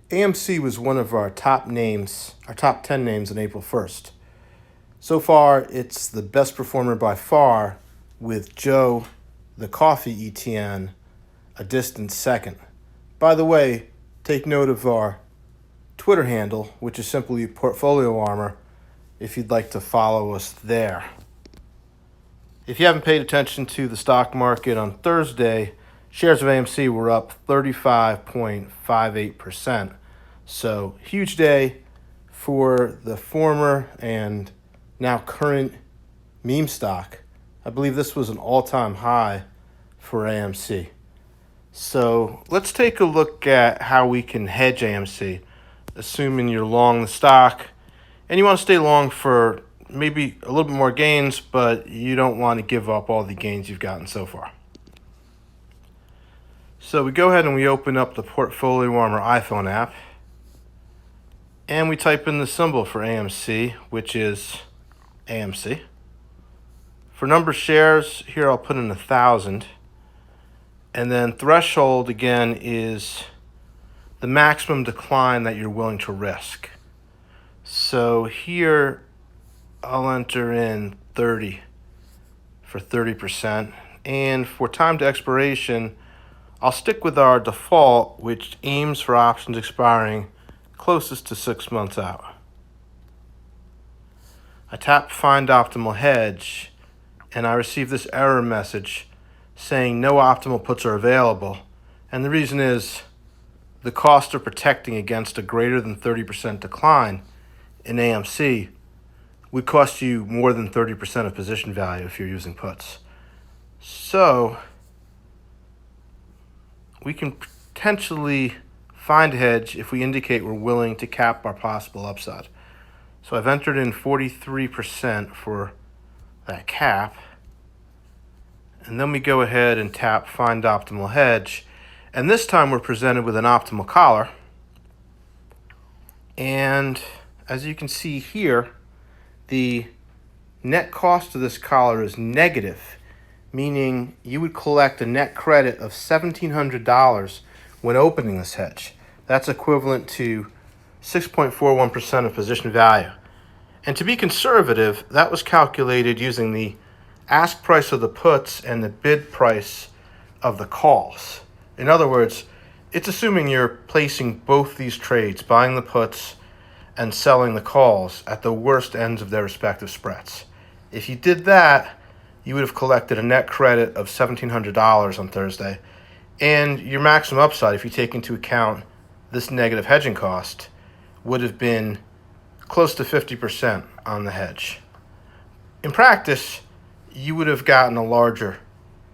AMC was one of our top names, our top 10 names on April 1st. So far, it's the best performer by far, with Joe, the coffee ETN, a distant second. By the way, take note of our Twitter handle, which is simply Portfolio Armor, if you'd like to follow us there. If you haven't paid attention to the stock market on Thursday, shares of AMC were up 35.58%. So, huge day for the former and now current meme stock. I believe this was an all-time high for AMC. So, let's take a look at how we can hedge AMC, assuming you're long the stock and you want to stay long for maybe a little bit more gains, but you don't want to give up all the gains you've gotten so far. So we go ahead and we open up the Portfolio Armor iPhone app, and we type in the symbol for AMC, which is AMC. For number of shares, here I'll put in 1,000. And then threshold, again, is the maximum decline that you're willing to risk. So here I'll enter in 30 for 30%. And for time to expiration, I'll stick with our default, which aims for options expiring closest to 6 months out. I tap Find Optimal Hedge, and I receive this error message saying no optimal puts are available. And the reason is the cost of protecting against a greater than 30% decline in AMC would cost you more than 30% of position value if you're using puts. So we can potentially find a hedge if we indicate we're willing to cap our possible upside. So I've entered in 43% for that cap. And then we go ahead and tap Find Optimal Hedge. And this time we're presented with an optimal collar. And as you can see here, the net cost of this collar is negative, meaning you would collect a net credit of $1,700 when opening this hedge. That's equivalent to 6.41% of position value. And to be conservative, that was calculated using the ask price of the puts and the bid price of the calls. In other words, it's assuming you're placing both these trades, buying the puts and selling the calls, at the worst ends of their respective spreads. If you did that, you would have collected a net credit of $1,700 on Thursday, and your maximum upside, if you take into account this negative hedging cost, would have been close to 50% on the hedge. In practice, you would have gotten a larger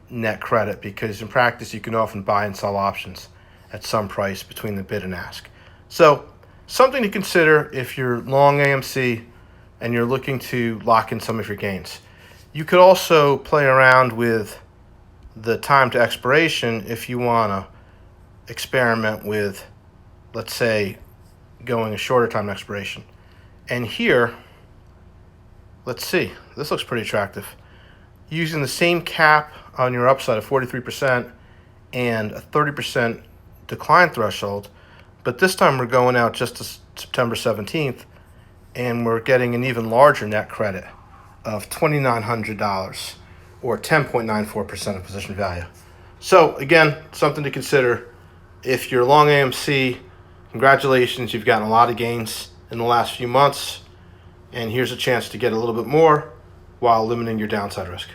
net credit because in practice you can often buy and sell options at some price between the bid and ask. So something to consider if you're long AMC and you're looking to lock in some of your gains. You could also play around with the time to expiration if you want to experiment with, let's say, going a shorter time to expiration. And here, let's see, this looks pretty attractive. Using the same cap on your upside of 43% and a 30% decline threshold, but this time we're going out just to September 17th, and we're getting an even larger net credit of $2,900, or 10.94% of position value. So again, something to consider. If you're long AMC, congratulations, you've gotten a lot of gains in the last few months, and here's a chance to get a little bit more while limiting your downside risk.